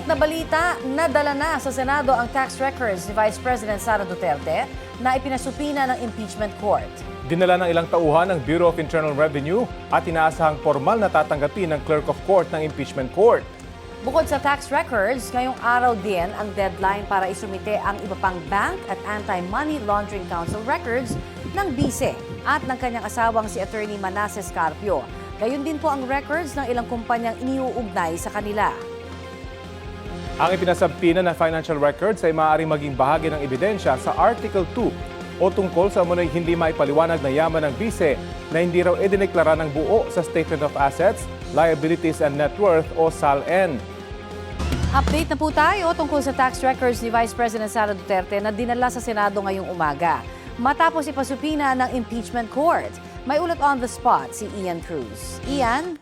na balita, nadala na sa Senado ang tax records ni Vice President Sara Duterte na ipinasupina ng impeachment court. Dinala ng ilang tauhan ng Bureau of Internal Revenue at inaasahang formal na tatanggapin ng Clerk of Court ng impeachment court. Bukod sa tax records, ngayong araw din ang deadline para isumite ang iba pang bank at anti-money laundering council records ng BICE at ng kanyang asawang si Attorney Manasseh Carpio. Gayon din po ang records ng ilang kumpanyang iniuugnay sa kanila. Ang ipinasabpina na financial records ay maaaring maging bahagi ng ebidensya sa Article 2 o tungkol sa umunoy hindi maipaliwanag na yaman ng BICE na hindi raw idineklara ng buo sa Statement of Assets, Liabilities and Net Worth o SALN. Update na po tayo tungkol sa tax records ni Vice President Sara Duterte na dinala sa Senado ngayong umaga. Matapos ipasupina ng impeachment court, may ulat on the spot si Ian Cruz. Ian?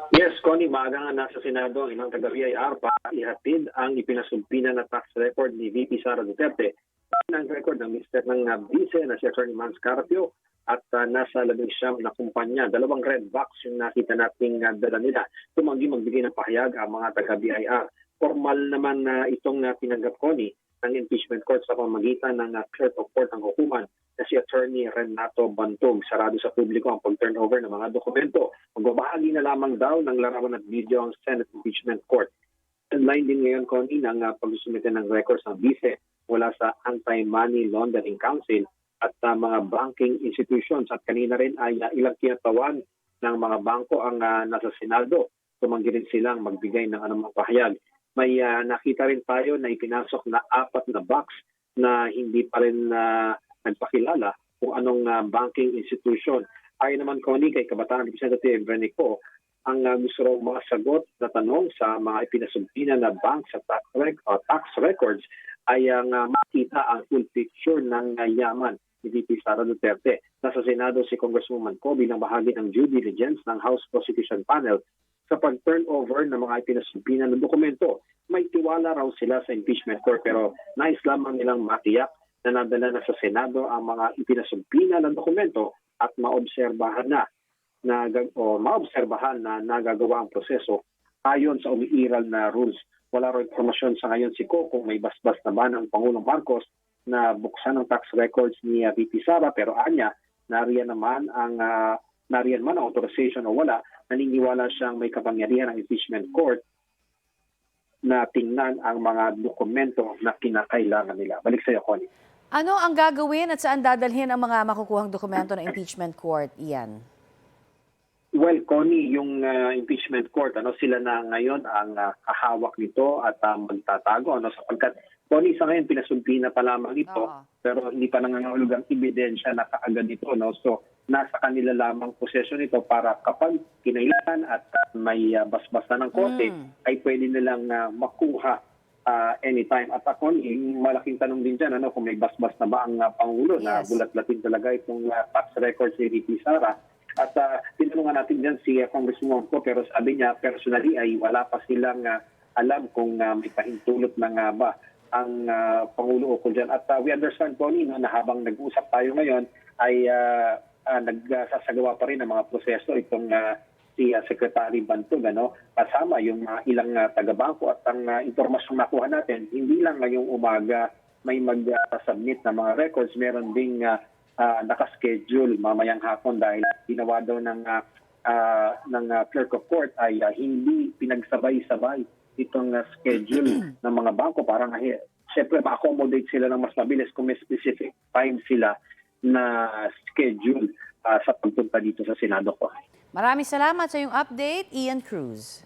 Yes, Connie, maaga nga nasa Senado ang ilang taga-BIR para ihatid ang ipinasumpina na tax record ni VP Sara Duterte. Ang record ng Mr. ng BICE na si Attorney Manasseh Carpio at nasa 19 na kumpanya. 2 red box yung nakita nating dala nila. Tumanggi magbigay ng pahayag ang mga taga-BIR. Formal naman na itong tinanggap, Connie, ng impeachment court sa pamamagitan ng Clerk of Court ng hukuman na si Attorney Renato Bantog. Sarado sa publiko ang pag-turnover ng mga dokumento. Magbabahagi na lamang daw ng larawan at video ang Senate Impeachment Court. Online din ngayon, Connie, ng pag-sumite ng records ng BICE mula sa Anti-Money Laundering Council at mga banking institutions. At kanina rin ay ilang kinatawan ng mga bangko ang nasa Senado. Tumanggi rin silang magbigay ng anumang pahayag. May nakita rin tayo na ipinasok na 4 na box na hindi pa rin nagpakilala kung anong banking institution. Ayon naman, Connie, kay Kabataan Representative Renico, ang gusto raw masagot na tanong sa mga ipinasumpina na bank sa tax records ay ang makita ang full picture ng yaman ni VP Sara Duterte. Nasa Senado si Congresswoman Ko bilang bahagi ng due diligence ng House Prosecution Panel sa pag-turnover ng mga ipinasumpina ng dokumento. May tiwala raw sila sa impeachment court pero nais lamang nilang matiyak na nadala na sa Senado ang mga ipinasumpina ng dokumento at maobserbahan na nagagawa ang proseso ayon sa umiiral na rules. Wala raw informasyon sa ngayon si Ko kung may basbas na ba ng Pangulong Marcos na buksan ang tax records ni VP Sara, pero anya, nariyan man ang authorization o wala, naniniwala siyang may kapangyarihan ng impeachment court na tingnan ang mga dokumento na kinakailangan nila. Balik sa iyo, Connie. Ano ang gagawin at saan dadalhin ang mga makukuhang dokumento ng impeachment court, Ian? Well, Connie, yung impeachment court, sila na ngayon ang kahawak nito at magtatago. Sapagkat, Connie, sa ngayon, pinasumpina pa lamang ito, pero hindi pa nangangahulog ang ebidensya na kaagad ito. So, nasa kanila lamang posesyon ito para kapag kinailangan at may basbas na ng korte, ay pwede nilang makuha anytime. At ako, malaking tanong din dyan, kung may basbas na ba ang Pangulo na bulat-latin talaga itong tax records ni VP Sara. At tinanungan natin dyan si Congresswoman Ko, pero sabi niya, personally ay wala pa silang alam kung may pahintulot ng ba ang Pangulo ukol dyan. At we understand, Connie, na habang nag-uusap tayo ngayon, ay nagsasagawa pa rin ang mga proseso itong si Secretary Bantog, kasama yung ilang taga-bangko at ang impormasyong nakuha natin, hindi lang ngayong umaga may mag-submit na mga records, meron ding nakaschedule mamayang hapon dahil ginawa daw ng Clerk of Court ay hindi pinagsabay-sabay itong schedule ng mga bangko. Parang siyempre ma-accommodate sila ng mas mabilis kung may specific time sila na schedule sa pagpunta dito sa Senado ko. Maraming salamat sa iyong update, Ian Cruz.